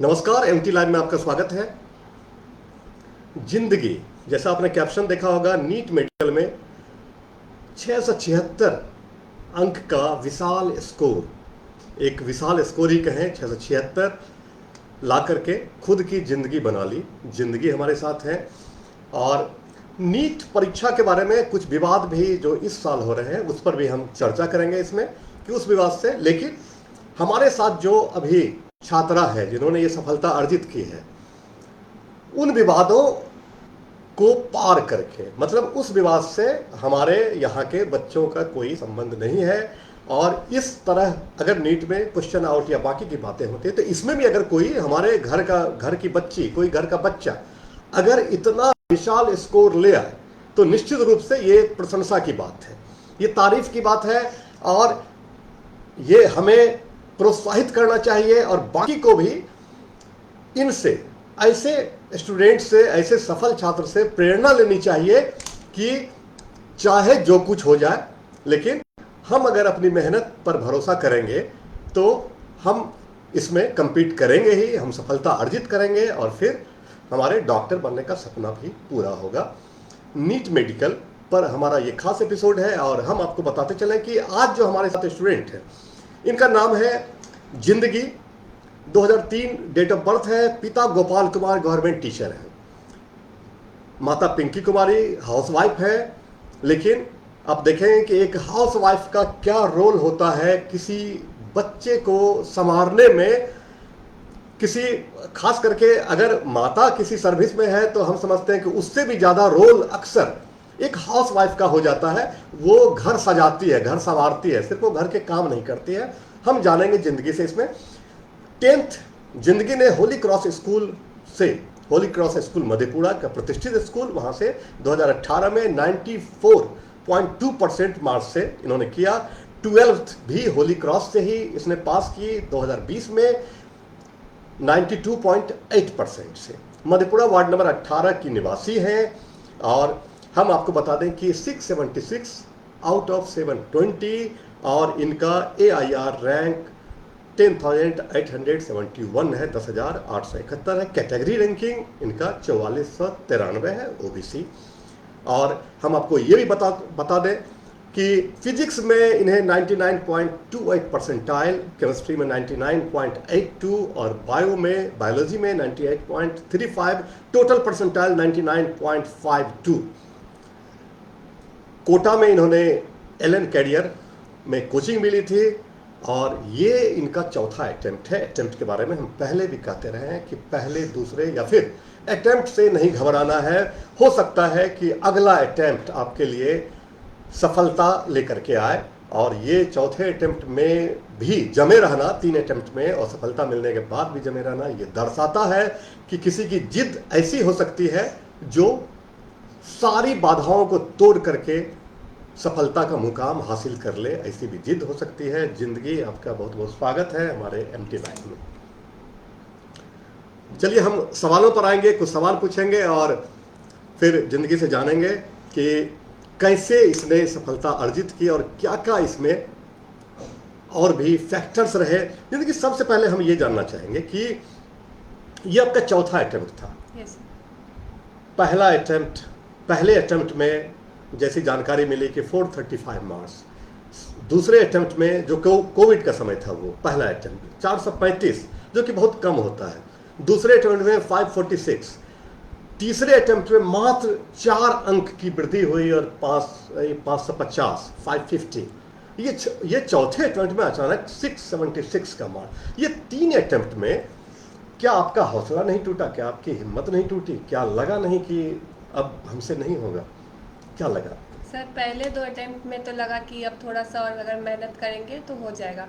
नमस्कार, MT live में आपका स्वागत है। जिंदगी, जैसा आपने कैप्शन देखा होगा, नीट मेडिकल में 676 अंक का विशाल स्कोर, एक विशाल स्कोर ही कहें, 676 ला करके खुद की जिंदगी बना ली। जिंदगी हमारे साथ है। और नीट परीक्षा के बारे में कुछ विवाद भी जो इस साल हो रहे हैं उस पर भी हम चर्चा करेंगे इसमें, कि उस विवाद से। लेकिन हमारे साथ जो अभी छात्रा है जिन्होंने ये सफलता अर्जित की है, उन विवादों को पार करके, मतलब उस विवाद से हमारे यहाँ के बच्चों का कोई संबंध नहीं है। और इस तरह अगर नीट में क्वेश्चन आउट या बाकी की बातें होती है, तो इसमें भी अगर कोई हमारे घर की बच्ची, कोई घर का बच्चा अगर इतना विशाल स्कोर ले आए, तो निश्चित रूप से ये प्रशंसा की बात है, ये तारीफ की बात है। और ये हमें प्रोत्साहित करना चाहिए और बाकी को भी इनसे, ऐसे स्टूडेंट से, ऐसे सफल छात्र से प्रेरणा लेनी चाहिए कि चाहे जो कुछ हो जाए, लेकिन हम अगर अपनी मेहनत पर भरोसा करेंगे तो हम इसमें compete करेंगे ही, हम सफलता अर्जित करेंगे और फिर हमारे डॉक्टर बनने का सपना भी पूरा होगा। नीट मेडिकल पर हमारा ये खास एपिसोड है और हम आपको बताते चलें कि आज जो हमारे साथ स्टूडेंट है, इनका नाम है जिंदगी। 2003 डेट ऑफ बर्थ है। पिता गोपाल कुमार गवर्नमेंट टीचर है, माता पिंकी कुमारी हाउसवाइफ है। लेकिन आप देखें कि एक हाउसवाइफ का क्या रोल होता है किसी बच्चे को संभालने में। किसी, खास करके अगर माता किसी सर्विस में है तो हम समझते हैं कि उससे भी ज़्यादा रोल अक्सर एक हाउसवाइफ का हो जाता है। वो घर सजाती है, घर संवारती है, सिर्फ वो घर के काम नहीं करती है। हम जानेंगे जिंदगी से इसमें। 10th जिंदगी ने होली क्रॉस स्कूल से, होली क्रॉस स्कूल मधेपुरा का प्रतिष्ठित स्कूल, वहाँ से 2018 में 94.2% मार्क्स से इन्होंने किया। 12th भी होली क्रॉस से ही इसने पास की 2020 में 92.8% से। मधेपुरा वार्ड नंबर 18 की निवासी हैं। और हम आपको बता दें कि 676 आउट ऑफ 720 और इनका AIR रैंक 10,871 है, 10,871 है। कैटेगरी रैंकिंग इनका 4493 है, OBC। और हम आपको ये भी बता दें कि फिजिक्स में इन्हें 99.28 परसेंटाइल, केमिस्ट्री में 99.82 और बायोलॉजी में 98.35, टोटल परसेंटाइल 99.52। कोटा में इन्होंने LN कैरियर में कोचिंग मिली थी और ये इनका चौथा अटेम्प्ट है। अटेम्प्ट के बारे में हम पहले भी कहते रहे हैं कि पहले, दूसरे या फिर अटेम्प्ट से नहीं घबराना है। हो सकता है कि अगला अटेम्प्ट आपके लिए सफलता लेकर के आए। और ये चौथे अटेम्प्ट में भी जमे रहना, 3 अटेम्प्ट में और सफलता मिलने के बाद भी जमे रहना, ये दर्शाता है कि किसी की जिद ऐसी हो सकती है जो सारी बाधाओं को तोड़ करके सफलता का मुकाम हासिल कर ले, ऐसी भी जिद हो सकती है। जिंदगी, आपका बहुत बहुत स्वागत है हमारे एमटी लाइव में। चलिए हम सवालों पर आएंगे, कुछ सवाल पूछेंगे और फिर जिंदगी से जानेंगे कि कैसे इसने सफलता अर्जित की और क्या क्या इसमें और भी फैक्टर्स रहे। जिंदगी, सबसे पहले हम ये जानना चाहेंगे कि ये आपका चौथा अटेम्प्ट था। yes. पहले अटेम्प्ट में जैसी जानकारी मिली कि 435 मार्क्स। दूसरे अटेम्प्ट में जो कोविड का समय था, वो पहला अटेम्प्ट 435, जो कि बहुत कम होता है। दूसरे अटेम्प्ट में 546। तीसरे अटेम्प्ट में मात्र 4 अंक की वृद्धि हुई और 550, 550। ये चौथे अटेम्प्ट में अचानक 676 का मार्क। ये 3 अटेम्प्ट में क्या आपका हौसला नहीं टूटा? क्या आपकी हिम्मत नहीं टूटी? क्या लगा नहीं कि अब हमसे नहीं होगा? क्या लगा? सर, पहले 2 अटेम्प्ट में तो लगा कि अब थोड़ा सा और अगर मेहनत करेंगे तो हो जाएगा।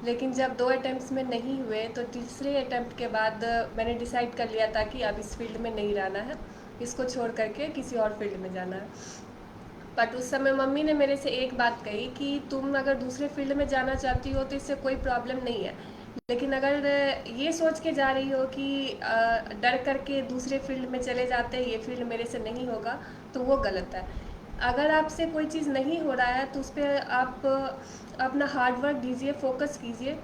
लेकिन जब 2 अटेम्प्ट्स में नहीं हुए तो तीसरे अटेम्प्ट के बाद मैंने डिसाइड कर लिया था कि अब इस फील्ड में नहीं रहना है, इसको छोड़ करके किसी और फील्ड में जाना है। बट उस समय मम्मी ने मेरे से एक बात कही कि तुम अगर दूसरे फील्ड में जाना चाहती हो तो इससे कोई प्रॉब्लम नहीं है, लेकिन अगर ये सोच के जा रही हो कि डर करके दूसरे फील्ड में चले जाते हैं, ये फील्ड मेरे से नहीं होगा, तो वो गलत है। अगर आपसे कोई चीज़ नहीं हो रहा है तो उस पर आप अपना हार्ड वर्क दीजिए, फोकस कीजिए,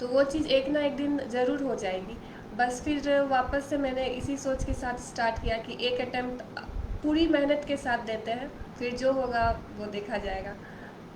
तो वो चीज़ एक ना एक दिन ज़रूर हो जाएगी। बस फिर वापस से मैंने इसी सोच के साथ स्टार्ट किया कि एक अटेम्प्ट पूरी मेहनत के साथ देते हैं, फिर जो होगा वो देखा जाएगा।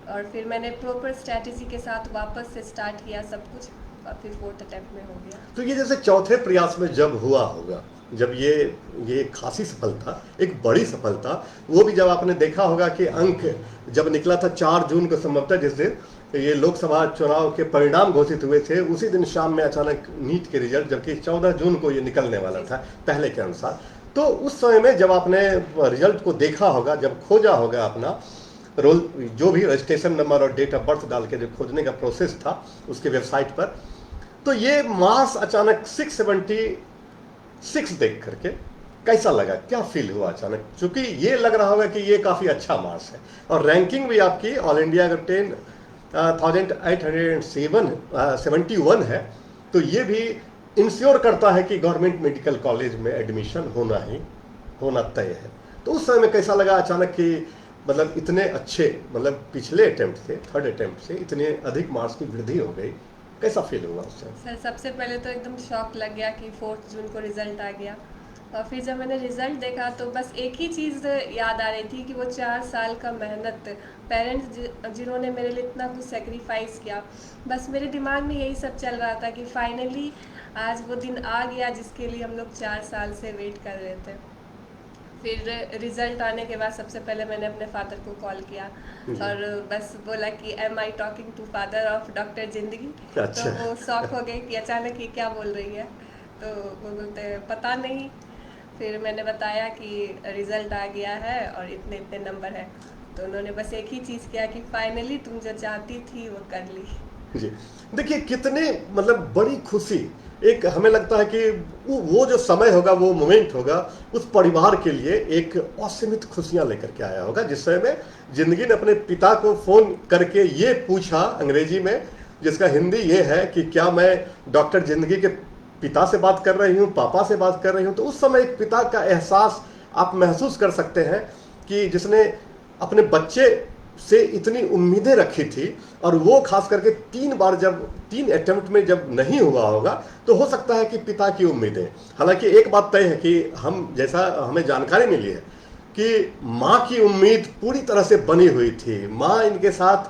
और फिर मैंने प्रॉपर स्ट्रैटेजी के साथ वापस से स्टार्ट किया सब कुछ, और फिर फोर्थ अटेम्प्ट में हो गया। तो ये जैसे चौथे प्रयास में जब हुआ होगा, जब ये खासी सफलता, एक बड़ी सफलता, वो भी जब आपने देखा होगा कि अंक जब निकला था 4 जून को संभवतः, जिस दिन ये लोकसभा चुनाव के परिणाम घोषित हुए थे, उसी दिन शाम में अचानक नीट के रिजल्ट, जबकि 14 जून को ये निकलने वाला था पहले के अनुसार। तो उस समय में जब आपने रिजल्ट को देखा होगा, जब खोजा होगा अपना रोल, जो भी रजिस्ट्रेशन नंबर और डेट ऑफ बर्थ डाल के जो खोजने का प्रोसेस था उसके वेबसाइट पर, तो ये मार्क्स अचानक 676 देख करके कैसा लगा, क्या फील हुआ अचानक? क्योंकि ये लग रहा होगा कि ये काफ़ी अच्छा मार्क्स है, और रैंकिंग भी आपकी ऑल इंडिया का 10,871 है, तो ये भी इंश्योर करता है कि गवर्नमेंट मेडिकल कॉलेज में एडमिशन होना तय है। तो उस समय में कैसा लगा अचानक कि मतलब इतने अच्छे, मतलब पिछले अटेम्प्ट से, थर्ड अटेम्प्ट से इतने अधिक मार्क्स की वृद्धि हो गई, कैसा फील हुआ उससे? सर सबसे पहले तो एकदम शॉक लग गया कि 4 जून को रिजल्ट आ गया, और फिर जब मैंने रिजल्ट देखा तो बस एक ही चीज़ याद आ रही थी कि वो 4 साल का मेहनत, पेरेंट्स जिन्होंने मेरे लिए इतना कुछ सेक्रीफाइस किया, बस मेरे दिमाग में यही सब चल रहा था कि फाइनली आज वो दिन आ गया जिसके लिए हम लोग 4 साल से वेट कर रहे थे। फिर रिजल्ट आने के बाद सबसे पहले मैंने अपने फादर को कॉल किया और बस बोला कि am I talking to father of doctor Zindagi. अच्छा। तो वो शॉक हो गए कि अचानक ये क्या बोल रही है, तो वो बोलते पता नहीं। फिर मैंने बताया कि रिजल्ट आ गया है और इतने इतने नंबर है, तो उन्होंने बस एक ही चीज़ किया कि फाइनली तुम जो चाहती थी वो कर ली। जी, देखिए कितने मतलब बड़ी खुशी, एक हमें लगता है कि वो जो समय होगा, वो मोमेंट होगा, उस परिवार के लिए एक असीमित खुशियां लेकर के आया होगा, जिस समय में जिंदगी ने अपने पिता को फोन करके ये पूछा अंग्रेजी में, जिसका हिंदी ये है कि क्या मैं डॉक्टर जिंदगी के पिता से बात कर रही हूँ, पापा से बात कर रही हूँ। तो उस समय एक पिता का एहसास आप महसूस कर सकते हैं कि जिसने अपने बच्चे से इतनी उम्मीदें रखी थी, और वो खास करके 3 बार, जब 3 अटेम्प्ट में जब नहीं हुआ होगा, तो हो सकता है कि पिता की उम्मीदें, हालांकि एक बात तय है कि हम, जैसा हमें जानकारी मिली है कि माँ की उम्मीद पूरी तरह से बनी हुई थी। माँ इनके साथ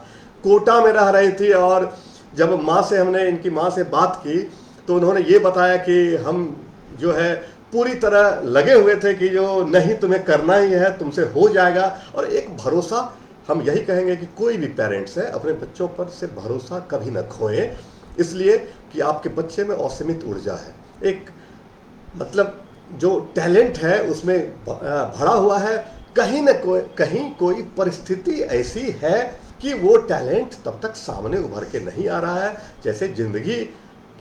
कोटा में रह रही थी, और जब हमने इनकी माँ से बात की तो उन्होंने ये बताया कि हम जो है पूरी तरह लगे हुए थे कि जो नहीं तुम्हें करना ही है, तुमसे हो जाएगा। और एक भरोसा, हम यही कहेंगे कि कोई भी पेरेंट्स है अपने बच्चों पर से भरोसा कभी न खोएं, इसलिए कि आपके बच्चे में असीमित ऊर्जा है, एक मतलब जो टैलेंट है उसमें भरा हुआ है। कहीं कोई परिस्थिति ऐसी है कि वो टैलेंट तब तक सामने उभर के नहीं आ रहा है। जैसे जिंदगी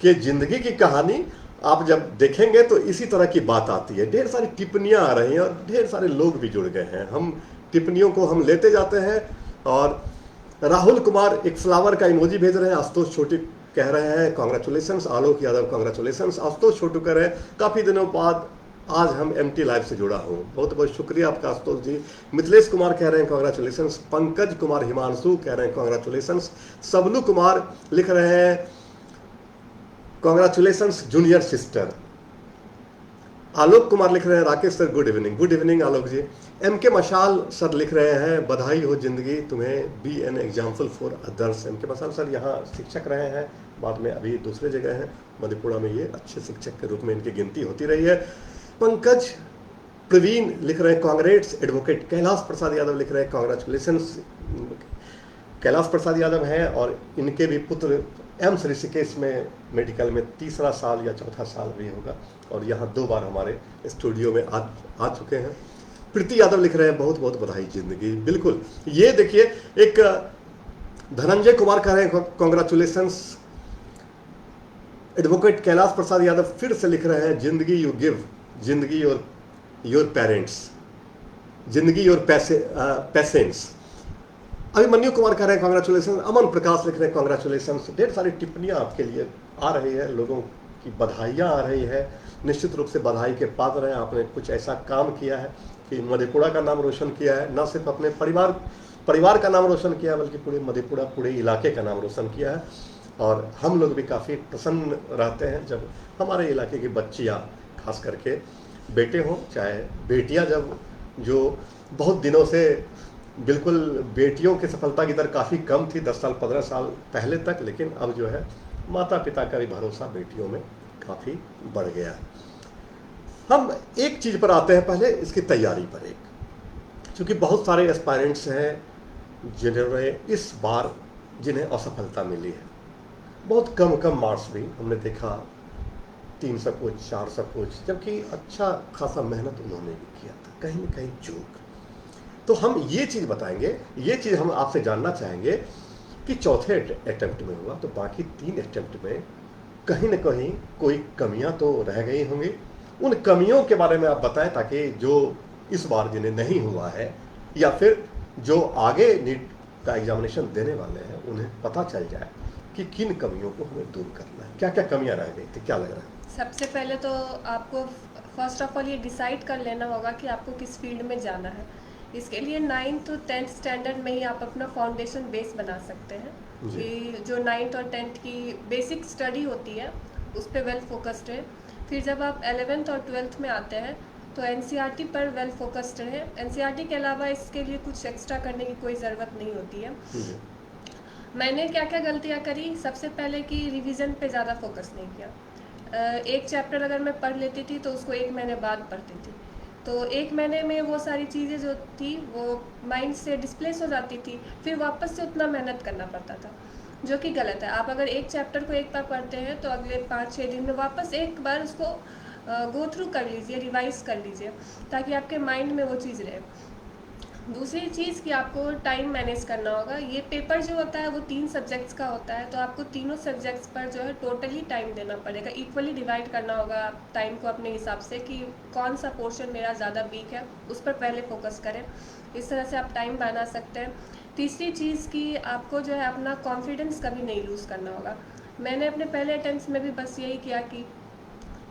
की कहानी आप जब देखेंगे तो इसी तरह की बात आती है, ढेर सारी टिप्पणियां आ रही हैं और ढेर सारे लोग भी जुड़ गए हैं। हम टिप्पणियों को हम लेते जाते हैं, और राहुल कुमार एक फ्लावर का इमोजी भेज रहे हैं, आशुतोष छोटू कह रहे हैं कॉन्ग्रेचुलेशंस, आलोक यादव कॉन्ग्रेचुलेशंस, आशुतोष छोटू कह रहे हैं काफ़ी दिनों बाद आज हम MT लाइव से जुड़ा हूँ, बहुत बहुत शुक्रिया आपका आशुतोष जी। मिथिलेश कुमार कह रहे हैं कॉन्ग्रेचुलेशंस, पंकज कुमार हिमांशु कह रहे हैं कॉन्ग्रेचुलेशंस, सबलू कुमार लिख रहे हैं congratulations junior sister, Alok Kumar लिख रहे हैं Rakesh sir good evening Alok ji. MK Mashal sir लिख रहे हैं बधाई हो जिंदगी तुम्हें, be an example for others. MK Mashal sir यहाँ शिक्षक रहे हैं, बाद में अभी दूसरे जगह हैं, मधेपुरा में ये अच्छे शिक्षक के रूप में इनकी गिनती होती रही है। पंकज प्रवीण लिख रहे हैं कांग्रेट्स, एडवोकेट कैलाश प्रसाद यादव लिख रहे हैं कॉन्ग्रेचुलेशंस। कैलाश प्रसाद यादव हैं और इनके भी पुत्र एम्स ऋषिकेश में मेडिकल में 3रा साल या 4था साल भी होगा, और यहाँ 2 बार हमारे स्टूडियो में आ चुके हैं। प्रीति यादव लिख रहे हैं बहुत बहुत बधाई जिंदगी। बिल्कुल, ये देखिए एक धनंजय कुमार कह रहे हैं कॉन्ग्रेचुलेशंस। एडवोकेट कैलाश प्रसाद यादव फिर से लिख रहे हैं जिंदगी यू गिव, जिंदगी योर पेरेंट्स, जिंदगी योर पेशेंस। अभिमन्यु कुमार कह रहे हैं कॉन्ग्रेचुलेशन। अमन प्रकाश लिख रहे हैं कॉन्ग्रेचुलेशन। ढेर सारी टिप्पणियां आपके लिए आ रही है, लोगों की बधाइयां आ रही है। निश्चित रूप से बधाई के पात्र हैं, आपने कुछ ऐसा काम किया है कि मधेपुरा का नाम रोशन किया है, न सिर्फ अपने परिवार का नाम रोशन किया है, बल्कि पूरे मधेपुरा, पूरे इलाके का नाम रोशन किया है। और हम लोग भी काफ़ी प्रसन्न रहते हैं जब हमारे इलाके की बच्चियाँ, खास करके बेटे हों चाहे बेटियाँ, जब जो बहुत दिनों से बिल्कुल बेटियों की सफलता की दर काफ़ी कम थी 10 साल 15 साल पहले तक, लेकिन अब जो है माता पिता का भी भरोसा बेटियों में काफ़ी बढ़ गया है। हम एक चीज़ पर आते हैं पहले, इसकी तैयारी पर। एक क्योंकि बहुत सारे एस्पायरेंट्स हैं जिन्होंने इस बार जिन्हें असफलता मिली है, बहुत कम कम मार्क्स भी हमने देखा, 300 कुछ 400 कुछ, जबकि अच्छा खासा मेहनत उन्होंने भी किया था, कहीं ना कहीं चूक। तो हम ये चीज़ बताएंगे, ये चीज़ हम आपसे जानना चाहेंगे कि चौथे अटेम्प्ट में हुआ तो बाकी 3 अटेम्प्ट में कहीं ना कहीं कोई कमियां तो रह गई होंगी। उन कमियों के बारे में आप बताएं ताकि जो इस बार जिन्हें नहीं हुआ है या फिर जो आगे नीट का एग्जामिनेशन देने वाले हैं उन्हें पता चल जाए कि किन कमियों को हमें दूर करना है, क्या क्या कमियां रह गई थी, क्या लग रहा है? सबसे पहले तो आपको फर्स्ट ऑफ ऑल ये डिसाइड कर लेना होगा कि आपको किस फील्ड में जाना है। इसके लिए 9th to 10th स्टैंडर्ड में ही आप अपना फाउंडेशन बेस बना सकते हैं जी। कि जो 9th और 10th की बेसिक स्टडी होती है उस पर वेल फोकस्ड है। फिर जब आप 11th और 12th में आते हैं तो एनसीईआरटी पर वेल फोकस्ड है। एनसीईआरटी के अलावा इसके लिए कुछ एक्स्ट्रा करने की कोई ज़रूरत नहीं होती है। जी। मैंने क्या क्या गलतियाँ करी, सबसे पहले कि रिवीजन पे ज़्यादा फोकस नहीं किया। एक चैप्टर अगर मैं पढ़ लेती थी तो उसको 1 महीने बाद पढ़ती थी, तो 1 महीने में वो सारी चीज़ें जो थी वो माइंड से डिस्प्लेस हो जाती थी, फिर वापस से उतना मेहनत करना पड़ता था, जो कि गलत है। आप अगर एक चैप्टर को एक बार पढ़ते हैं तो अगले 5-6 दिन में वापस एक बार उसको गो थ्रू कर लीजिए, रिवाइज कर लीजिए, ताकि आपके माइंड में वो चीज़ रहे। दूसरी चीज़ कि आपको टाइम मैनेज करना होगा। ये पेपर जो होता है वो 3 सब्जेक्ट्स का होता है, तो आपको तीनों सब्जेक्ट्स पर जो है टोटली टाइम देना पड़ेगा। इक्वली डिवाइड करना होगा टाइम को अपने हिसाब से कि कौन सा पोर्शन मेरा ज़्यादा वीक है, उस पर पहले फोकस करें। इस तरह से आप टाइम बना सकते हैं। तीसरी चीज़ कि आपको जो है अपना कॉन्फिडेंस कभी नहीं लूज़ करना होगा। मैंने अपने पहले अटेम्प्ट्स में भी बस यही किया कि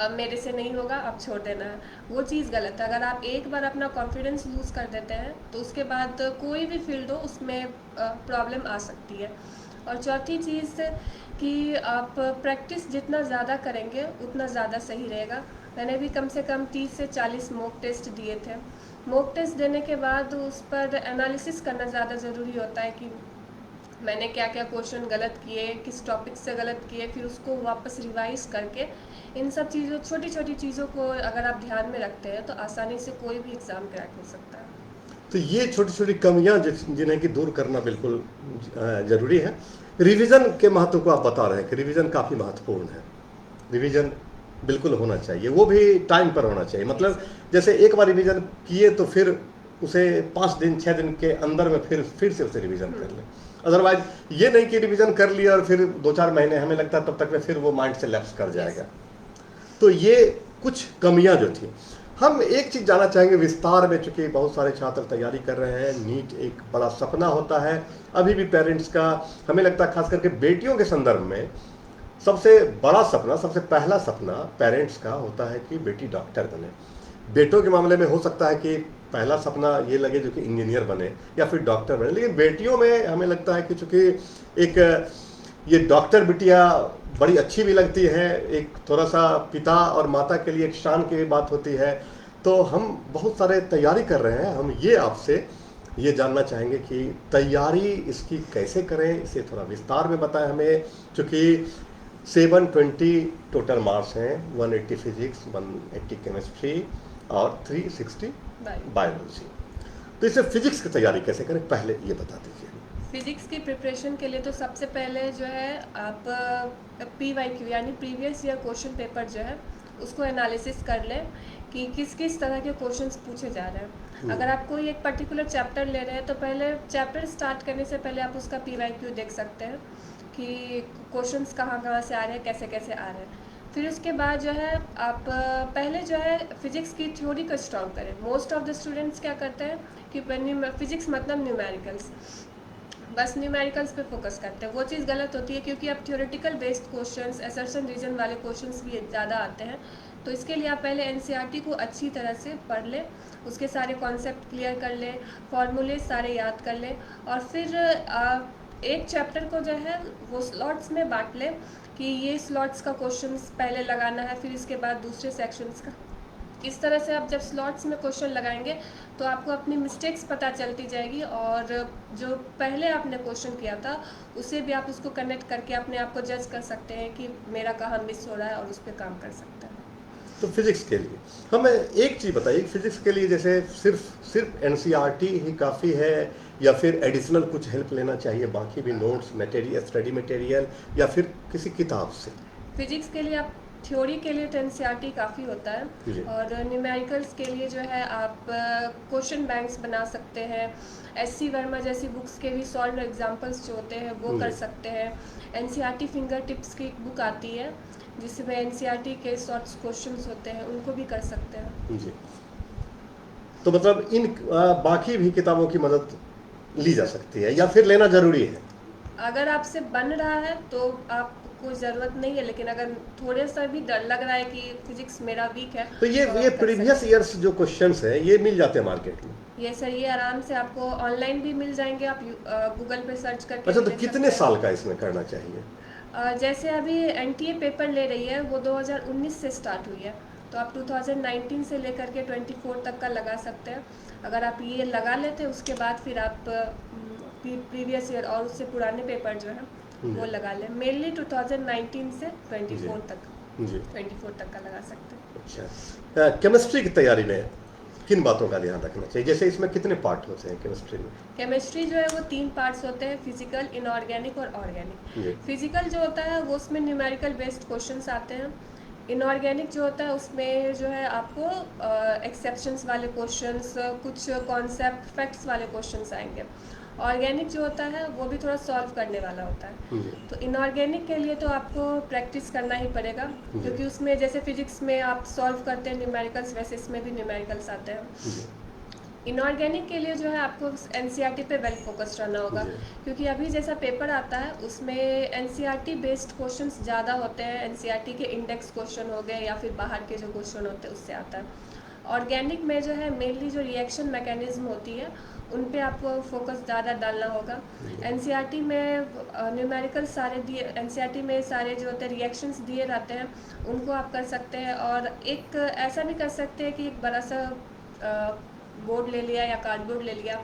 अब मेरे से नहीं होगा, अब छोड़ देना है। वो चीज़ गलत है। अगर आप एक बार अपना कॉन्फिडेंस लूज़ कर देते हैं तो उसके बाद कोई भी फील्ड हो उसमें प्रॉब्लम आ सकती है। और चौथी चीज़ कि आप प्रैक्टिस जितना ज़्यादा करेंगे उतना ज़्यादा सही रहेगा। मैंने भी कम से कम 30 से 40 मॉक टेस्ट दिए थे। मॉक टेस्ट देने के बाद उस पर एनालिसिस करना ज़्यादा ज़रूरी होता है कि मैंने क्या क्या क्वेश्चन गलत किए, किस टॉपिक से गलत किए, फिर उसको वापस रिवाइज करके इन सब चीज़ों, छोटी छोटी चीज़ों को अगर आप ध्यान में रखते हैं तो आसानी से कोई भी एग्ज़ाम क्रैक हो सकता है। तो ये छोटी छोटी कमियां जिन्हें कि दूर करना बिल्कुल जरूरी है। रिवीजन के महत्व को आप बता रहे हैं कि रिवीजन काफ़ी महत्वपूर्ण है। रिवीजन बिल्कुल होना चाहिए, वो भी टाइम पर होना चाहिए। मतलब जैसे एक बार रिवीजन किए तो फिर उसे 5 दिन 6 दिन के अंदर में फिर से उसे रिवीजन कर लें। अदरवाइज ये नहीं कि रिवीजन कर लिया और फिर 2-4 महीने हमें लगता है तब तक में फिर वो माइंड से लैप्स कर जाएगा। तो ये कुछ कमियां जो थी। हम एक चीज़ जानना चाहेंगे विस्तार में, चूंकि बहुत सारे छात्र तैयारी कर रहे हैं, नीट एक बड़ा सपना होता है अभी भी पेरेंट्स का। हमें लगता है खास करके बेटियों के संदर्भ में सबसे बड़ा सपना, सबसे पहला सपना पेरेंट्स का होता है कि बेटी डॉक्टर बने। बेटों के मामले में हो सकता है कि पहला सपना ये लगे जो कि इंजीनियर बने या फिर डॉक्टर बने, लेकिन बेटियों में हमें लगता है कि चूंकि एक ये डॉक्टर बिटिया बड़ी अच्छी भी लगती है, एक थोड़ा सा पिता और माता के लिए एक शान की बात होती है। तो हम बहुत सारे तैयारी कर रहे हैं। हम ये आपसे ये जानना चाहेंगे कि तैयारी इसकी कैसे करें, इसे थोड़ा विस्तार में बताएं हमें। चूँकि 720 टोटल मार्क्स हैं, 180 फिजिक्स, 180 केमिस्ट्री और 360 बायोलॉजी। तो इसे फिजिक्स की तैयारी कैसे करें, पहले ये बता दीजिए। फिजिक्स की प्रिपरेशन के लिए तो सबसे पहले जो है आप PYQ यानी प्रीवियस ईयर क्वेश्चन पेपर जो है उसको एनालिसिस कर लें कि किस किस तरह के क्वेश्चंस पूछे जा रहे हैं। अगर आप कोई एक पर्टिकुलर चैप्टर ले रहे हैं तो पहले चैप्टर स्टार्ट करने से पहले आप उसका PYQ देख सकते हैं कि क्वेश्चंस कहाँ कहाँ से आ रहे हैं, कैसे कैसे आ रहे हैं। फिर उसके बाद जो है आप पहले जो है फिजिक्स की थ्योरी को स्ट्रॉन्ग करें। मोस्ट ऑफ द स्टूडेंट्स क्या करते हैं कि फिजिक्स मतलब न्यूमेरिकल्स, बस न्यूमेरिकल्स पे फोकस करते हैं। वो चीज़ गलत होती है क्योंकि अब theoretical based questions, assertion reason वाले क्वेश्चंस भी ज़्यादा आते हैं। तो इसके लिए आप पहले एनसीईआरटी को अच्छी तरह से पढ़ लें, उसके सारे कॉन्सेप्ट क्लियर कर लें, फॉर्मूले सारे याद कर लें, और फिर एक चैप्टर को जो है वो स्लॉट्स में बांट ले कि ये स्लॉट्स का क्वेश्चंस पहले लगाना है, फिर इसके बाद दूसरे सेक्शंस का। इस तरह से आप जब स्लॉट्स में क्वेश्चन लगाएंगे तो आपको अपनी मिस्टेक्स पता चलती जाएगी, और जो पहले आपने क्वेश्चन किया था उसे भी आप उसको कनेक्ट करके अपने आप को जज कर सकते हैं कि मेरा कहाँ मिस हो रहा है, और उस पर काम कर सकते हैं। तो फिजिक्स के लिए हमें एक चीज़ बताइए, फिजिक्स के लिए जैसे सिर्फ एनसीईआरटी ही काफ़ी है या फिर एडिशनल कुछ हेल्प लेना चाहिए, बाकी भी नोट्स मटेरियल, स्टडी मटेरियल, या फिर किसी किताब से? फिजिक्स के लिए आप थ्योरी के लिए तो एनसीईआरटी काफ़ी होता जी। है, और न्यूमेरिकल्स के लिए जो है आप क्वेश्चन बैंक्स बना सकते हैं। एससी वर्मा जैसी बुक्स के भी सॉल्व एग्जांपल्स जो होते हैं वो कर जी। सकते हैं। एनसीईआरटी फिंगर टिप्स की एक बुक आती है जिसमें एनसीईआरटी के शॉर्ट्स क्वेश्चंस होते हैं, उनको भी कर सकते हैं। जी। तो मतलब इन बाकी भी किताबों की मदद ली जा सकती है या फिर लेना जरूरी है? अगर आपसे बन रहा है तो आपको ज़रूरत नहीं है, लेकिन अगर थोड़े सा भी डर लग रहा है कि फिजिक्स मेरा वीक है तो ये आप कर प्रीवियस सकते ईयर्स जो क्वेश्चंस हैं ये मिल जाते हैं मार्केट में? हैं। ये सर, ये आराम से आपको ऑनलाइन भी मिल जाएंगे, आप गूगल पे सर्च करके अच्छा, भी तो ले कितने सकते हैं। साल का इसमें करना चाहिए? जैसे अभी एनटीए पेपर ले रही है वो 2019 से स्टार्ट हुई है, तो आप 2019 से लेकर के 24 तक का लगा सकते हैं। अगर आप ये लगा लेते हैं उसके बाद फिर आप प्रीवियस ईयर और उससे पुराने पेपर जो है वो लगा लें। मेनली 2019 से 24 तक, जी। 24 तक का लगा सकते हैं। अच्छा, केमिस्ट्री की तैयारी में किन बातों का ध्यान रखना चाहिए? जैसे इसमें कितने पार्ट होते हैं केमिस्ट्री में? केमिस्ट्री जो है वो 3 पार्ट्स होते हैं, फिजिकल, इनऑर्गेनिक और ऑर्गेनिक। जी। फिजिकल जो होता है वो उसमें न्यूमेरिकल बेस्ड क्वेश्चंस आते हैं। इनऑर्गेनिक जो होता है उसमें जो है आपको एक्सेप्शंस वाले क्वेश्चंस, कुछ कॉन्सेप्ट फैक्ट्स वाले क्वेश्चंस आएंगे। ऑर्गेनिक जो होता है वो भी थोड़ा सॉल्व करने वाला होता है। जी। तो इनऑर्गेनिक के लिए तो आपको प्रैक्टिस करना ही पड़ेगा, जी। क्योंकि उसमें जैसे फिजिक्स में आप सॉल्व करते हैं न्यूमेरिकल्स, वैसे इसमें भी न्यूमेरिकल्स आते हैं। जी। इनऑर्गेनिक के लिए जो है आपको एनसीईआरटी पे वेल फोकस्ड रहना होगा, जी। क्योंकि अभी जैसा पेपर आता है उसमें एनसीईआरटी बेस्ड क्वेश्चंस ज़्यादा होते हैं। एनसीईआरटी के इंडेक्स क्वेश्चन हो गए या फिर बाहर के जो क्वेश्चन होते हैं उससे आता है। ऑर्गेनिक में जो है मेनली जो रिएक्शन मैकेनिज्म होती है उन पे आपको फोकस ज़्यादा डालना होगा। एनसीईआरटी में न्यूमेरिकल सारे दिए, एनसीईआरटी में सारे जो होते हैं रिएक्शंस दिए रहते हैं, उनको आप कर सकते हैं। और एक ऐसा भी कर सकते हैं कि एक बड़ा सा बोर्ड ले लिया या कार्डबोर्ड ले लिया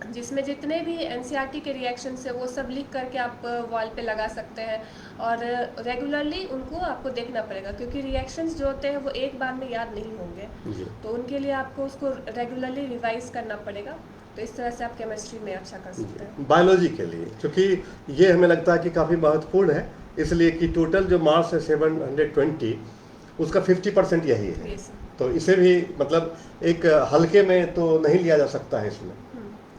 जिसमें जितने भी एनसीईआरटी के रिएक्शंस है वो सब लिख करके आप वॉल पे लगा सकते हैं, और रेगुलरली उनको आपको देखना पड़ेगा, क्योंकि रिएक्शंस जो होते हैं वो एक बार में याद नहीं होंगे। जी। तो उनके लिए आपको उसको रेगुलरली रिवाइज करना पड़ेगा। तो इस तरह से आप केमिस्ट्री में अच्छा कर सकते हैं। बायोलॉजी के लिए, क्योंकि ये हमें लगता है कि काफ़ी महत्वपूर्ण है, इसलिए कि टोटल जो मार्क्स है 720 उसका 50% यही है। Yes. तो इसे भी मतलब एक हल्के में तो नहीं लिया जा सकता है इसमें।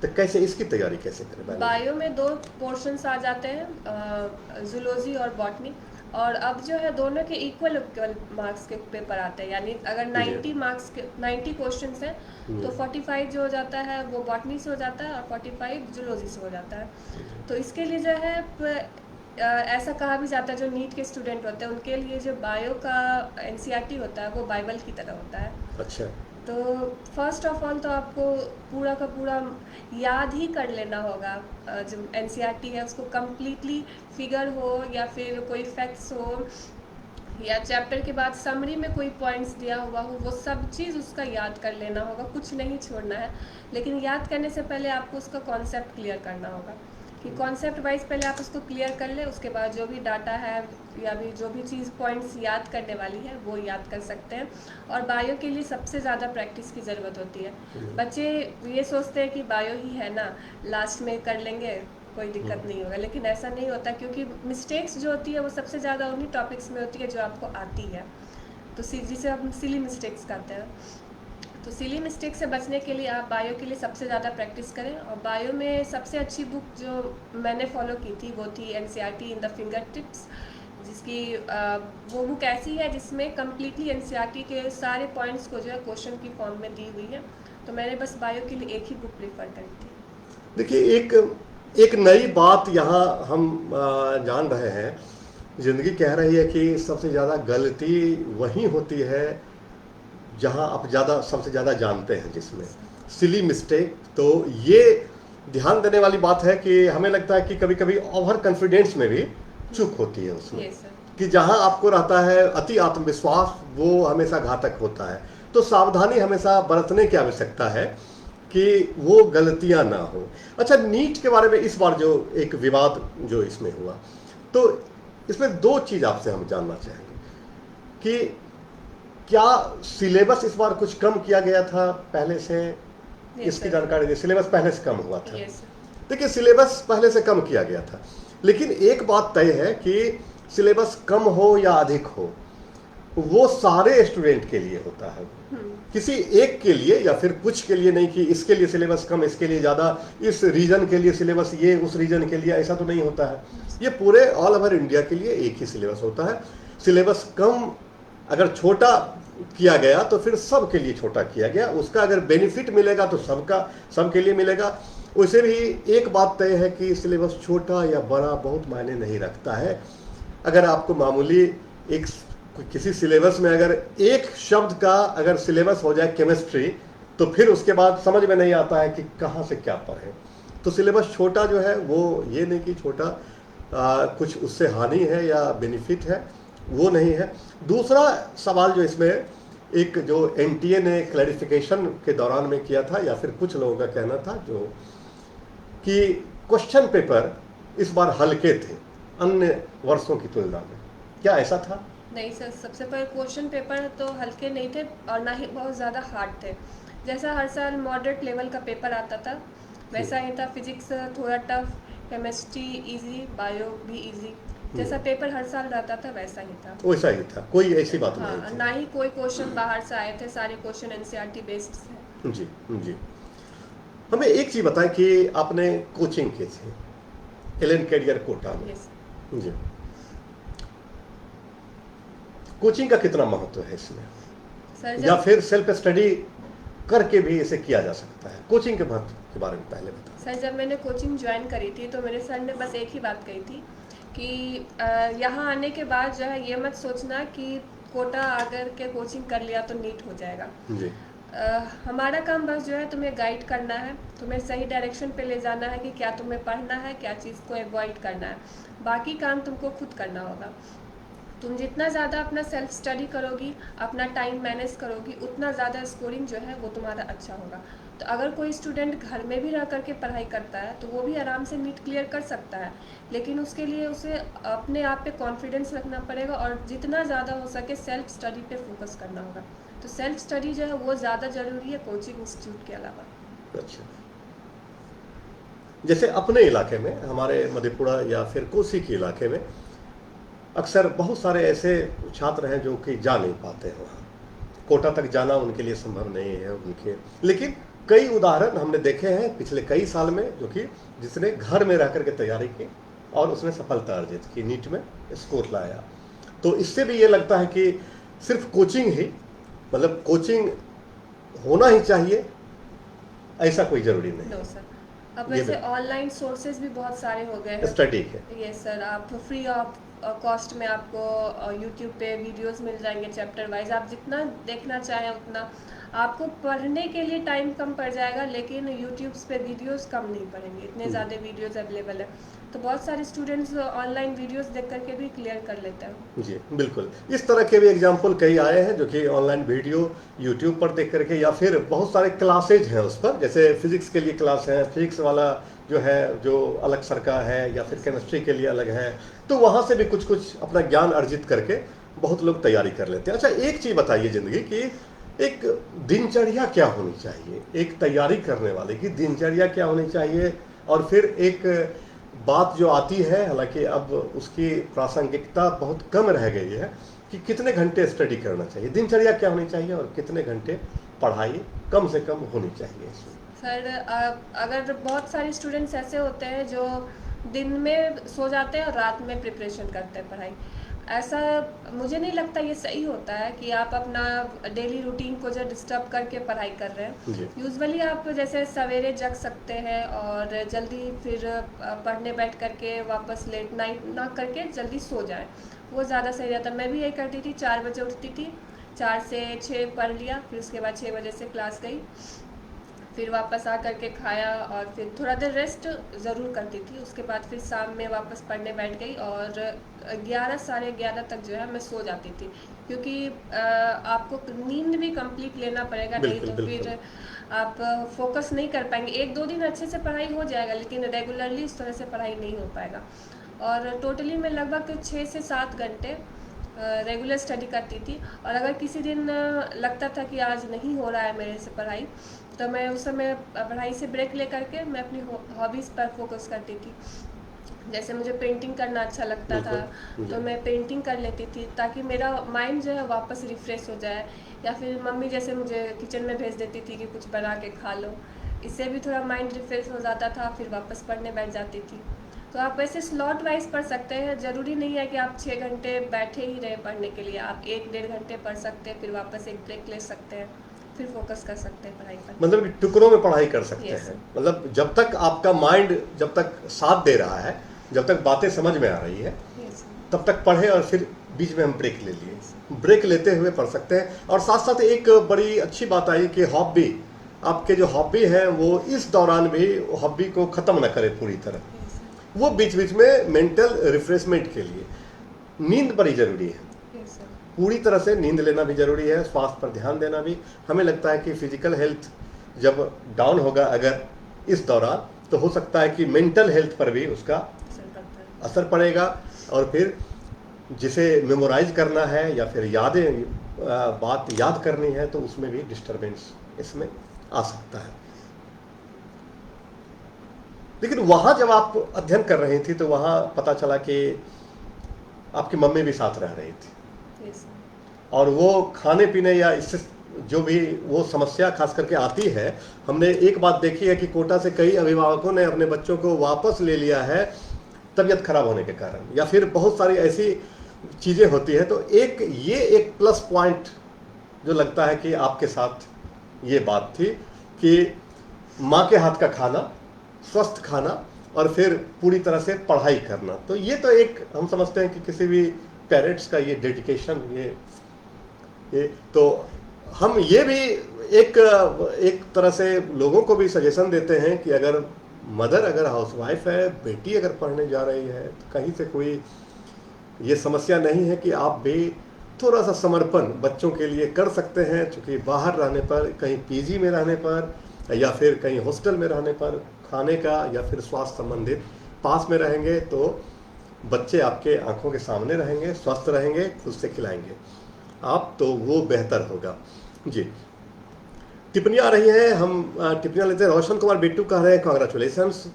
तो कैसे इसकी तैयारी कैसे करें biology? बायो में 2 पोर्शंस आ जाते हैं, जूलॉजी और बॉटनी, और अब जो है दोनों के इक्वल मार्क्स के पेपर आते हैं। यानी अगर 90 मार्क्स के 90 क्वेश्चंस हैं तो 45 जो हो जाता है वो बॉटनी से हो जाता है और 45 जूलॉजी से हो जाता है। तो इसके लिए जो है ऐसा कहा भी जाता है, जो नीट के स्टूडेंट होते हैं उनके लिए जो बायो का एनसीईआरटी होता है वो बाइबल की तरह होता है। अच्छा। तो फर्स्ट ऑफ ऑल तो आपको पूरा का पूरा याद ही कर लेना होगा। जो एनसीईआरटी है उसको कम्प्लीटली, फिगर हो या फिर कोई फैक्ट्स हो या चैप्टर के बाद समरी में कोई पॉइंट्स दिया हुआ हो, वो सब चीज़ उसका याद कर लेना होगा, कुछ नहीं छोड़ना है। लेकिन याद करने से पहले आपको उसका कॉन्सेप्ट क्लियर करना होगा, कि कॉन्सेप्ट वाइज पहले आप उसको क्लियर कर ले, उसके बाद जो भी डाटा है या भी जो भी चीज़ पॉइंट्स याद करने वाली है वो याद कर सकते हैं। और बायो के लिए सबसे ज़्यादा प्रैक्टिस की ज़रूरत होती है। बच्चे ये सोचते हैं कि बायो ही है ना, लास्ट में कर लेंगे, कोई दिक्कत नहीं होगा, लेकिन ऐसा नहीं होता, क्योंकि मिस्टेक्स जो होती है वो सबसे ज़्यादा उन्हीं टॉपिक्स में होती है जो आपको आती है। तो जिसे हम सिली मिस्टेक्स कहते हैं। तो सिली मिस्टेक से बचने के लिए आप बायो के लिए सबसे ज़्यादा प्रैक्टिस करें। और बायो में सबसे अच्छी बुक जो मैंने फॉलो की थी वो थी NCERT in the finger tips, जिसकी वो बुक ऐसी है जिसमें कम्प्लीटली एनसीईआरटी के सारे पॉइंट्स को जो है क्वेश्चन की फॉर्म में दी हुई है। तो मैंने बस बायो के लिए एक ही बुक प्रेफर करी थी। देखिए, एक नई बात यहाँ हम जान रहे हैं। जिंदगी कह रही है कि सबसे ज़्यादा गलती वहीं होती है जहाँ आप सबसे ज़्यादा जानते हैं, जिसमें सिली मिस्टेक। तो ये ध्यान देने वाली बात है कि हमें लगता है कि कभी कभी ओवर कॉन्फिडेंस में भी चूक होती है उसमें, यस सर। कि जहां आपको रहता है अति आत्मविश्वास, वो हमेशा घातक होता है। तो सावधानी हमेशा बरतने की आवश्यकता है कि वो गलतियां ना हो। अच्छा, नीट के बारे में इस बार जो एक विवाद जो इसमें हुआ, तो इसमें दो चीज आपसे हम जानना चाहेंगे कि क्या सिलेबस इस बार कुछ कम किया गया था पहले से? इसकी जानकारी दी। सिलेबस पहले से कम हुआ था। यस देखिए, सिलेबस पहले से कम किया गया था, लेकिन एक बात तय है कि सिलेबस कम हो या अधिक हो, वो सारे स्टूडेंट के लिए होता है, किसी एक के लिए या फिर कुछ के लिए नहीं कि इसके लिए सिलेबस कम, इसके लिए ज़्यादा, इस रीजन के लिए सिलेबस ये, उस रीजन के लिए, ऐसा तो नहीं होता है। ये पूरे ऑल ओवर इंडिया के लिए एक ही सिलेबस होता है। सिलेबस कम अगर छोटा किया गया तो फिर सबके लिए छोटा किया गया, उसका अगर बेनिफिट मिलेगा तो सबके लिए मिलेगा। वैसे भी एक बात तय है कि सिलेबस छोटा या बड़ा बहुत मायने नहीं रखता है। अगर आपको मामूली एक किसी सिलेबस में अगर एक शब्द का अगर सिलेबस हो जाए केमिस्ट्री, तो फिर उसके बाद समझ में नहीं आता है कि कहाँ से क्या पढ़ें। तो सिलेबस छोटा जो है वो ये नहीं कि छोटा कुछ उससे हानि है या बेनिफिट है, वो नहीं है। दूसरा सवाल जो इसमें एक जो एनटीए ने क्लैरिफिकेशन के दौरान में किया था, या फिर कुछ लोगों का कहना था जो कि क्वेश्चन पेपर इस बार हल्के थे अन्य वर्षों की तुलना में, क्या ऐसा था? नहीं सर, सबसे पहले क्वेश्चन पेपर तो हल्के नहीं थे और ना ही बहुत ज़्यादा हार्ड थे। जैसा हर साल मॉडरेट लेवल का पेपर आता था वैसा ही था। फिजिक्स थोड़ा टफ, केमिस्ट्री इजी, बायो भी इजी। जैसा पेपर हर साल रहता था वैसा ही था। वैसा ही था, कोई ऐसी बात हाँ, नहीं थी। ना ही कोई क्वेश्चन बाहर से आए थे, सारे क्वेश्चन एनसीईआरटी बेस्ड थे। जी जी। हमें एक चीज बताएं कि आपने कोचिंग की थी एलन कैरियर कोटा में। यस जी, कोचिंग का कितना महत्व है इसमें, सर। या जब फिर सेल्फ स्टडी करके भी इसे किया जा सकता है? कोचिंग के महत्व के बारे में पहले बताएं। सर, जब मैंने कोचिंग ज्वाइन करी थी तो मेरे सर ने बस एक ही बात कही थी कि यहाँ आने के बाद जो है ये मत सोचना कि कोटा आकर के कोचिंग कर लिया तो नीट हो जाएगा। जी हमारा काम बस जो है तुम्हें गाइड करना है, तुम्हें सही डायरेक्शन पे ले जाना है कि क्या तुम्हें पढ़ना है, क्या चीज़ को अवॉइड करना है। बाकी काम तुमको खुद करना होगा। तुम जितना ज़्यादा अपना सेल्फ स्टडी करोगी, अपना टाइम मैनेज करोगी, उतना ज़्यादा स्कोरिंग जो है वो तुम्हारा अच्छा होगा। तो अगर कोई स्टूडेंट घर में भी रह करके पढ़ाई करता है तो वो भी आराम से नीट क्लियर कर सकता है, लेकिन उसके लिए उसे अपने आप पे कॉन्फिडेंस रखना पड़ेगा और जितना ज़्यादा हो सके सेल्फ स्टडी पे फोकस करना होगा। तो सेल्फ स्टडी जो है वो ज़्यादा ज़रूरी है कोचिंग इंस्टीट्यूट के अलावा। अच्छा, जैसे अपने इलाके में, हमारे मधेपुरा या फिर कोसी के इलाके में अक्सर बहुत सारे ऐसे छात्र हैं जो कि जा नहीं पाते हैं वहाँ, कोटा तक जाना उनके लिए संभव नहीं है उनके। लेकिन कई उदाहरण हमने देखे हैं पिछले कई साल में जो कि जिसने घर में रह कर के तैयारी की और उसने सफलता अर्जित की, नीट में स्कोर लाया। तो इससे भी ये लगता है कि सिर्फ कोचिंग ही, मतलब कोचिंग होना ही चाहिए, ऐसा कोई जरूरी नहीं। नो सर, अब वैसे ऑनलाइन सोर्सेज भी बहुत सारे हो गए हैं। स्टडी है। यस सर, आप फ्री ऑफ कॉस्ट में आपको यूट्यूब पे वीडियोस मिल जाएंगे चैप्टर वाइज। आप जितना देखना चाहें उतना। आपको पढ़ने के लिए टाइम कम पड़ जाएगा, लेकिन यूट्यूब पे वीडियोस कम नहीं पड़ेंगे, इतने ज़्यादा वीडियोस अवेलेबल है। तो बहुत सारे स्टूडेंट्स ऑनलाइन वीडियोस देख करके भी क्लियर कर लेते हैं। जी बिल्कुल, इस तरह के भी एग्जाम्पल कई आए हैं जो कि ऑनलाइन वीडियो यूट्यूब पर देख करके, या फिर बहुत सारे क्लासेज हैं उस पर, जैसे फिजिक्स के लिए क्लास है, फिजिक्स वाला जो है जो अलग सर का है, या फिर केमिस्ट्री के लिए अलग है। तो वहाँ से भी कुछ कुछ अपना ज्ञान अर्जित करके बहुत लोग तैयारी कर लेते हैं। अच्छा, एक चीज़ बताइए जिंदगी की, एक दिनचर्या क्या होनी चाहिए, एक तैयारी करने वाले की दिनचर्या क्या होनी चाहिए? और फिर एक बात जो आती है, हालांकि अब उसकी प्रासंगिकता बहुत कम रह गई है, कि कितने घंटे स्टडी करना चाहिए, दिनचर्या क्या होनी चाहिए और कितने घंटे पढ़ाई कम से कम होनी चाहिए? सर, अगर बहुत सारे स्टूडेंट्स ऐसे होते हैं जो दिन में सो जाते हैं और रात में प्रिपरेशन करते हैं पढ़ाई, ऐसा मुझे नहीं लगता ये सही होता है कि आप अपना डेली रूटीन को जो डिस्टर्ब करके पढ़ाई कर रहे हैं। यूजुअली आप जैसे सवेरे जग सकते हैं और जल्दी फिर पढ़ने बैठ करके वापस लेट नाइट ना करके जल्दी सो जाएं, वो ज़्यादा सही रहता है। मैं भी यही करती थी, 4 बजे उठती थी, 4 से 6 पढ़ लिया, फिर उसके बाद 6 बजे से क्लास गई। फिर वापस आ करके खाया और फिर थोड़ा देर रेस्ट ज़रूर करती थी। उसके बाद फिर शाम में वापस पढ़ने बैठ गई और 11 साढ़े 11 तक जो है मैं सो जाती थी, क्योंकि आपको नींद भी कंप्लीट लेना पड़ेगा, नहीं बिल्कुल तो बिल्कुल। फिर आप फोकस नहीं कर पाएंगे। एक दो दिन अच्छे से पढ़ाई हो जाएगा, लेकिन रेगुलरली इस तरह से पढ़ाई नहीं हो पाएगा। और टोटली मैं लगभग 6 से 7 घंटे रेगुलर स्टडी करती थी। और अगर किसी दिन लगता था कि आज नहीं हो रहा है मेरे से पढ़ाई, तो मैं उस समय पढ़ाई से ब्रेक ले करके मैं अपनी हॉबीज़ पर फोकस करती थी। जैसे मुझे पेंटिंग करना अच्छा लगता था, बिल्कुल जी। तो मैं पेंटिंग कर लेती थी ताकि मेरा माइंड जो है वापस रिफ़्रेश हो जाए। या फिर मम्मी जैसे मुझे किचन में भेज देती थी कि कुछ बना के खा लो, इससे भी थोड़ा माइंड रिफ़्रेश हो जाता था, फिर वापस पढ़ने बैठ जाती थी। तो आप ऐसे स्लॉट वाइज पढ़ सकते हैं, ज़रूरी नहीं है कि आप 6 घंटे बैठे ही रहे पढ़ने के लिए। आप 1 डेढ़ घंटे पढ़ सकते हैं, फिर वापस एक ब्रेक ले सकते हैं, फिर फोकस कर सकते हैं पढ़ाई पर। मतलब कि टुकड़ों में पढ़ाई कर सकते यस हैं, मतलब जब तक आपका माइंड जब तक साथ दे रहा है, जब तक बातें समझ में आ रही है, यस तब तक पढ़े और फिर बीच में हम ब्रेक ले लिए, ब्रेक लेते हुए पढ़ सकते हैं। और साथ साथ एक बड़ी अच्छी बात आई कि हॉबी, आपके जो हॉबी है वो इस दौरान भी हॉबी को ख़त्म ना करे पूरी तरह, यस वो बीच बीच में मेंटल रिफ्रेशमेंट के लिए नींद बड़ी ज़रूरी है। Yes sir. पूरी तरह से नींद लेना भी ज़रूरी है, स्वास्थ्य पर ध्यान देना भी। हमें लगता है कि फिजिकल हेल्थ जब डाउन होगा अगर इस दौरान, तो हो सकता है कि मेंटल हेल्थ पर भी उसका असर पड़ता है। असर पड़ेगा। और फिर जिसे मेमोराइज करना है या फिर बात याद करनी है, तो उसमें भी डिस्टरबेंस इसमें आ सकता है। लेकिन वहाँ जब आप अध्ययन कर रही थी तो वहाँ पता चला कि आपकी मम्मी भी साथ रह रही थी, यस सर। और वो खाने पीने या इससे जो भी वो समस्या खास करके आती है, हमने एक बात देखी है कि कोटा से कई अभिभावकों ने अपने बच्चों को वापस ले लिया है तबीयत खराब होने के कारण, या फिर बहुत सारी ऐसी चीज़ें होती हैं। तो ये एक प्लस पॉइंट जो लगता है कि आपके साथ ये बात थी कि माँ के हाथ का खाना, स्वस्थ खाना, और फिर पूरी तरह से पढ़ाई करना। तो ये तो एक हम समझते हैं कि किसी भी पेरेंट्स का ये डेडिकेशन, ये तो हम ये भी एक तरह से लोगों को भी सजेशन देते हैं कि अगर मदर अगर हाउसवाइफ है, बेटी अगर पढ़ने जा रही है, तो कहीं से कोई ये समस्या नहीं है कि आप भी थोड़ा सा समर्पण बच्चों के लिए कर सकते हैं। क्योंकि बाहर रहने पर, कहीं पीजी में रहने पर या फिर कहीं हॉस्टल में रहने पर, खाने का या फिर स्वास्थ्य संबंधित पास में रहेंगे तो बच्चे आपके आंखों के सामने रहेंगे, स्वस्थ रहेंगे, खुद से खिलाएंगे आप, तो वो बेहतर होगा। जी, टिप्पणियाँ आ रही हैं, हम टिप्पणियाँ लेते हैं। रोशन कुमार बिट्टू कह रहे हैं कांग्रेचुलेशंस।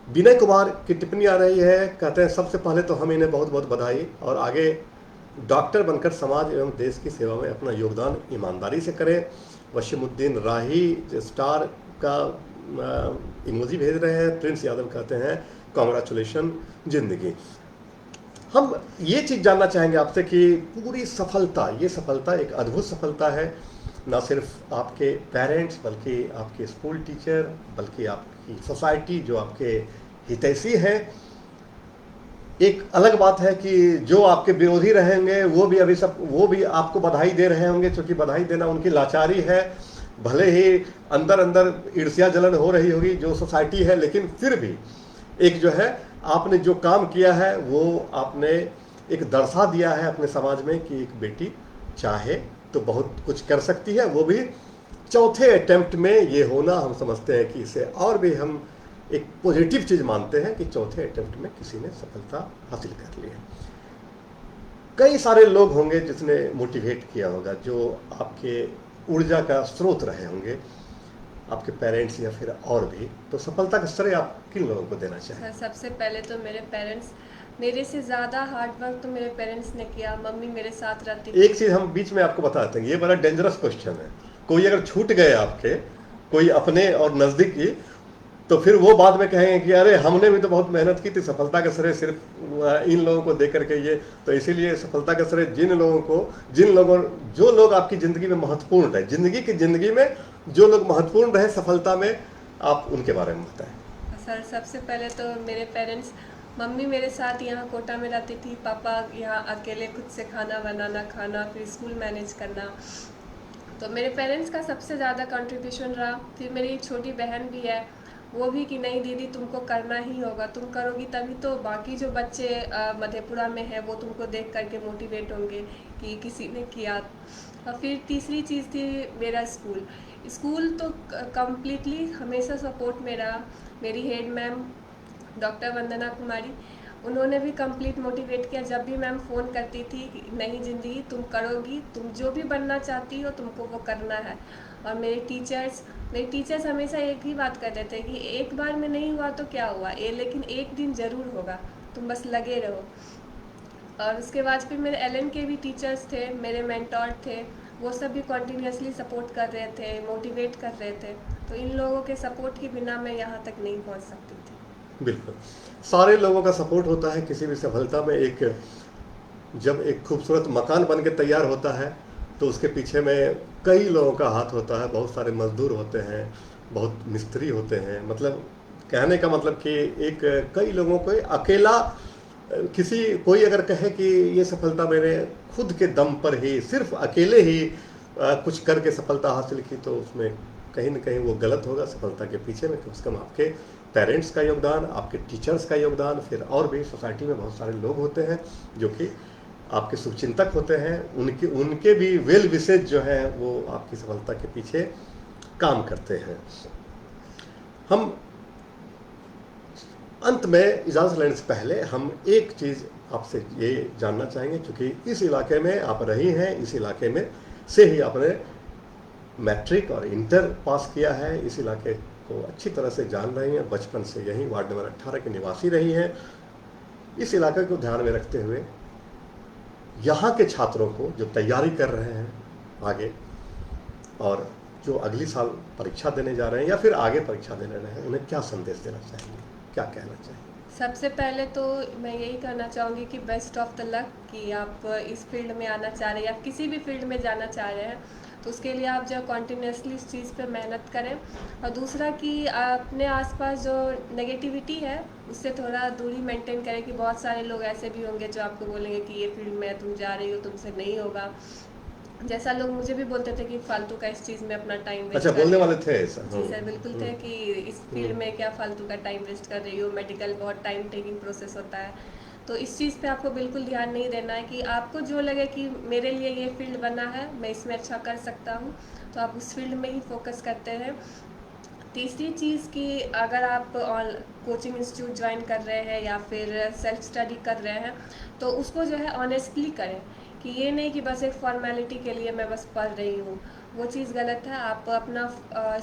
विनय कुमार की टिप्पणी आ रही है, कहते हैं सबसे पहले तो हम इन्हें बहुत बहुत बधाई, और आगे डॉक्टर बनकर समाज एवं देश की सेवा में अपना योगदान ईमानदारी से करें। वशीमुद्दीन राही स्टार का इमोजी भेज रहे हैं। प्रिंस यादव कहते हैं कांग्रेचुलेशन जिंदगी। हम ये चीज़ जानना चाहेंगे आपसे कि पूरी सफलता, ये सफलता एक अद्भुत सफलता है, ना सिर्फ आपके पेरेंट्स बल्कि आपके स्कूल टीचर, बल्कि आपकी सोसाइटी जो आपके हितैषी हैं। एक अलग बात है कि जो आपके विरोधी रहेंगे वो भी आपको बधाई दे रहे होंगे, क्योंकि बधाई देना उनकी लाचारी है। भले ही अंदर अंदर ईर्ष्या जलन हो रही होगी जो सोसाइटी है, लेकिन फिर भी एक जो है आपने जो काम किया है वो आपने एक दर्शा दिया है अपने समाज में कि एक बेटी चाहे तो बहुत कुछ कर सकती है। वो भी चौथे अटेम्प्ट में ये होना, हम समझते हैं कि इसे और भी हम एक पॉजिटिव चीज़ मानते हैं कि चौथे अटेम्प्ट में किसी ने सफलता हासिल कर ली है। कई सारे लोग होंगे जिसने मोटिवेट किया होगा, जो आपके ऊर्जा का स्रोत रहे होंगे, आपके पेरेंट्स या फिर और भी। तो सफलता का श्रेय आप किन लोगों को देना चाहेंगे? सर, सबसे पहले तो मेरे पेरेंट्स, मेरे से ज़्यादा हार्ड वर्क तो मेरे पेरेंट्स ने किया। मम्मी मेरे साथ रहती थी। एक चीज़ हम बीच में आपको बताते हैं, ये बड़ा डेंजरस क्वेश्चन है। कोई अगर छूट गए आपके, कोई अपने और नज़दीकी, तो फिर वो बाद में कहेंगे कि अरे हमने भी तो बहुत मेहनत की थी, सफलता का श्रेय सिर्फ इन लोगों को दे करके ये। तो इसीलिए सफलता का श्रेय जो लोग आपकी ज़िंदगी में महत्वपूर्ण रहे, ज़िंदगी में जो लोग महत्वपूर्ण रहे सफलता में, आप उनके बारे में बताएं। सर, सबसे पहले तो मेरे पेरेंट्स, मम्मी मेरे साथ यहाँ कोटा में रहती थी, पापा यहाँ अकेले खुद से खाना बनाना, खाना, फिर स्कूल मैनेज करना। तो मेरे पेरेंट्स का सबसे ज़्यादा कंट्रीब्यूशन रहा। फिर मेरी एक छोटी बहन भी है, वो भी कि नहीं दीदी तुमको करना ही होगा, तुम करोगी तभी तो बाकी जो बच्चे मधेपुरा में हैं वो तुमको देख करके मोटिवेट होंगे कि किसी ने किया। और फिर तीसरी चीज़ थी मेरा स्कूल। स्कूल तो कम्प्लीटली हमेशा सपोर्ट में रहा। मेरी head ma'am doctor Vandana Kumari, उन्होंने भी कंप्लीट मोटिवेट किया। जब भी मैम फ़ोन करती थी कि नहीं ज़िंदगी तुम करोगी, तुम जो भी बनना चाहती हो तुमको वो करना है। और मेरे टीचर्स हमेशा एक ही बात कहते थे कि एक बार में नहीं हुआ तो क्या हुआ, लेकिन एक दिन ज़रूर होगा, तुम बस लगे रहो। और उसके बाद फिर मेरे एलएन के भी टीचर्स थे, मेरे मेंटोर थे, वो सब भी कॉन्टीन्यूसली सपोर्ट कर रहे थे, मोटिवेट कर रहे थे। तो इन लोगों के सपोर्ट के बिना मैं यहाँ तक नहीं पहुँच सकती थी। बिल्कुल, सारे लोगों का सपोर्ट होता है किसी भी सफलता में। जब एक खूबसूरत मकान बन के तैयार होता है तो उसके पीछे में कई लोगों का हाथ होता है, बहुत सारे मजदूर होते हैं, बहुत मिस्त्री होते हैं। मतलब कहने का मतलब कि एक कई लोगों को अकेला कोई अगर कहे कि ये सफलता मैंने खुद के दम पर ही सिर्फ अकेले ही कुछ करके सफलता हासिल की, तो उसमें कहीं ना कहीं वो गलत होगा। सफलता के पीछे में कम से कम आपके पेरेंट्स का योगदान, आपके टीचर्स का योगदान, फिर और भी सोसाइटी में बहुत सारे लोग होते हैं जो कि आपके शुभचिंतक होते हैं, उनके भी वेल विशेज जो हैं वो आपकी सफलता के पीछे काम करते हैं। हम अंत में इजाज़त लेने से पहले हम एक चीज़ आपसे ये जानना चाहेंगे, क्योंकि इस इलाके में आप रही हैं, इस इलाके में से ही आपने मैट्रिक और इंटर पास किया है, इस इलाके को अच्छी तरह से जान रही हैं, बचपन से यहीं वार्ड नंबर 18 के निवासी रही हैं। इस इलाके को ध्यान में रखते हुए यहाँ के छात्रों को जो तैयारी कर रहे हैं आगे, और जो अगली साल परीक्षा देने जा रहे हैं या फिर आगे परीक्षा देने रहे हैं, उन्हें क्या संदेश देना चाहेंगे, क्या कहना चाहिए? सबसे पहले तो मैं यही कहना चाहूँगी कि बेस्ट ऑफ द लक, कि आप इस फील्ड में आना चाह रहे हैं या किसी भी फील्ड में जाना चाह रहे हैं तो उसके लिए आप जो कॉन्टीन्यूसली इस चीज़ पे मेहनत करें। और दूसरा कि अपने आसपास जो नेगेटिविटी है उससे थोड़ा दूरी मेंटेन करें, कि बहुत सारे लोग ऐसे भी होंगे जो आपको बोलेंगे कि ये फील्ड में तुम जा रही हो, तुमसे नहीं होगा। जैसा लोग मुझे भी बोलते थे कि फालतू का इस चीज़ में अपना टाइम वेस्ट अच्छा, कर बोलने रही हो। वाले थे ऐसा? जी सर, बिल्कुल थे कि इस फील्ड में क्या फालतू का टाइम वेस्ट कर रही हो, मेडिकल बहुत टाइम टेकिंग प्रोसेस होता है। तो इस चीज़ पे आपको बिल्कुल ध्यान नहीं देना है, कि आपको जो लगे कि मेरे लिए ये फील्ड बना है, मैं इसमें अच्छा कर सकता हूँ, तो आप उस फील्ड में ही फोकस करते हैं। तीसरी चीज़ कि अगर आप कोचिंग इंस्टीट्यूट ज्वाइन कर रहे हैं या फिर सेल्फ स्टडी कर रहे हैं तो उसको जो है ऑनेस्टली करें, कि ये नहीं कि बस एक फॉर्मेलिटी के लिए मैं बस पढ़ रही हूँ, वो चीज़ गलत है। आप अपना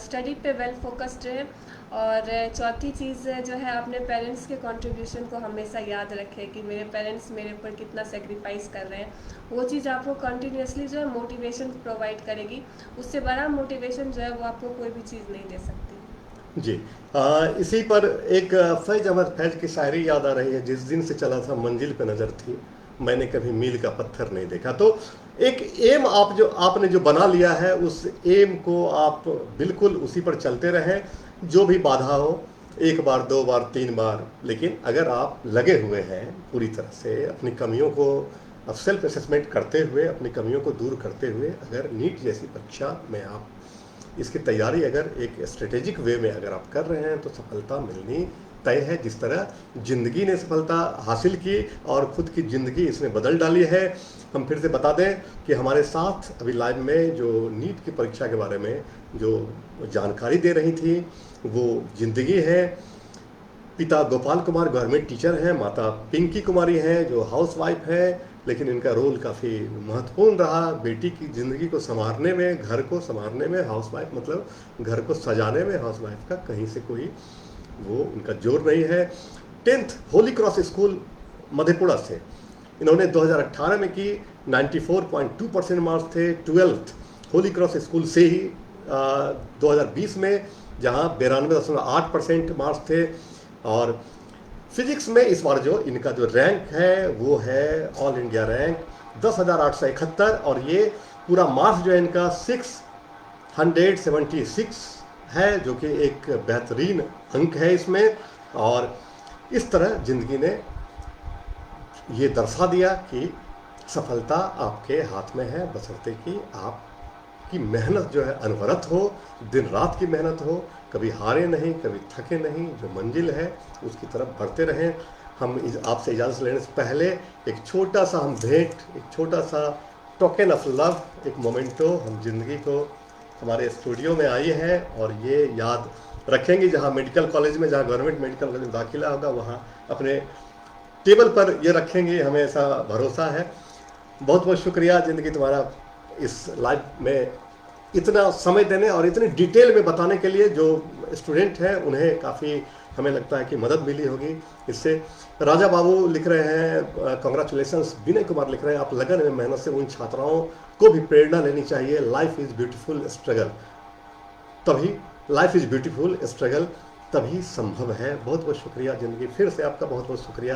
स्टडी पे वेल फोकस्ड रहें। और चौथी चीज़ जो है, अपने पेरेंट्स के कंट्रीब्यूशन को हमेशा याद रखें कि मेरे पेरेंट्स मेरे ऊपर कितना सेक्रीफाइस कर रहे हैं। वो चीज़ आपको कंटिन्यूसली जो है मोटिवेशन प्रोवाइड करेगी। उससे बड़ा मोटिवेशन जो है वो आपको कोई भी चीज़ नहीं दे सकती। जी, इसी पर एक फैज अहमद फैज की शायरी याद आ रही है, जिस दिन से चला था मंजिल पे नज़र थी, मैंने कभी मील का पत्थर नहीं देखा। तो एक एम आपने जो बना लिया है, उस एम को आप बिल्कुल उसी पर चलते रहें, जो भी बाधा हो, एक बार, दो बार, तीन बार, लेकिन अगर आप लगे हुए हैं पूरी तरह से अपनी कमियों को सेल्फ असेसमेंट करते हुए, अपनी कमियों को दूर करते हुए, अगर नीट जैसी परीक्षा में आप इसकी तैयारी अगर एक स्ट्रेटेजिक वे में अगर आप कर रहे हैं तो सफलता मिलनी तय है। जिस तरह ज़िंदगी ने सफलता हासिल की और ख़ुद की ज़िंदगी इसने बदल डाली है। हम फिर से बता दें कि हमारे साथ अभी लाइव में जो नीट की परीक्षा के बारे में जो जानकारी दे रही थी वो ज़िंदगी है। पिता गोपाल कुमार गवर्नमेंट टीचर हैं, माता पिंकी कुमारी हैं जो हाउस वाइफ है, लेकिन इनका रोल काफ़ी महत्वपूर्ण रहा बेटी की ज़िंदगी को संवारने में, घर को संवारने में। हाउस वाइफ मतलब घर को सजाने में हाउस वाइफ का कहीं से कोई वो उनका जोर नहीं है। 10th Holi cross school Madhepura से इन्होंने 2018 में की, 94.2% मार्क्स थे। 12th होली क्रॉस स्कूल से ही 2020 में, जहां 92.8% मार्क्स थे। और फिजिक्स में इस बार जो इनका जो रैंक है वो है ऑल इंडिया रैंक 10,871, और ये पूरा मार्क्स जो है इनका 676 है, जो कि एक बेहतरीन अंक है इसमें। और इस तरह ज़िंदगी ने ये दर्शा दिया कि सफलता आपके हाथ में है, बशर्ते कि आप आपकी मेहनत जो है अनवरत हो, दिन रात की मेहनत हो, कभी हारे नहीं, कभी थके नहीं, जो मंजिल है उसकी तरफ बढ़ते रहें। हम आपसे इजाज़त लेने से पहले एक छोटा सा हम भेंट, एक छोटा सा टोकन ऑफ लव, एक मोमेंटो हम जिंदगी को हमारे स्टूडियो में आई है और ये याद रखेंगे। जहाँ मेडिकल कॉलेज में, जहाँ गवर्नमेंट मेडिकल कॉलेज में दाखिला होगा, वहाँ अपने टेबल पर ये रखेंगे, हमें ऐसा भरोसा है। बहुत बहुत शुक्रिया जिंदगी तुम्हारा इस लाइव में इतना समय देने और इतनी डिटेल में बताने के लिए। जो स्टूडेंट हैं उन्हें काफ़ी हमें लगता है कि मदद मिली होगी इससे। राजा बाबू लिख रहे हैं कॉन्ग्रेचुलेशंस। विनय कुमार लिख रहे हैं आप लगन में मेहनत से उन छात्राओं को भी प्रेरणा लेनी चाहिए। लाइफ इज़ ब्यूटीफुल स्ट्रगल, तभी लाइफ इज़ ब्यूटीफुल स्ट्रगल तभी संभव है। बहुत बहुत शुक्रिया जिंदगी, फिर से आपका बहुत बहुत शुक्रिया।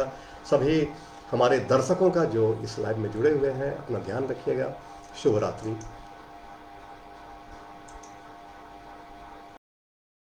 सभी हमारे दर्शकों का जो इस लाइव में जुड़े हुए हैं, अपना ध्यान रखिएगा। शुभ रात्रि।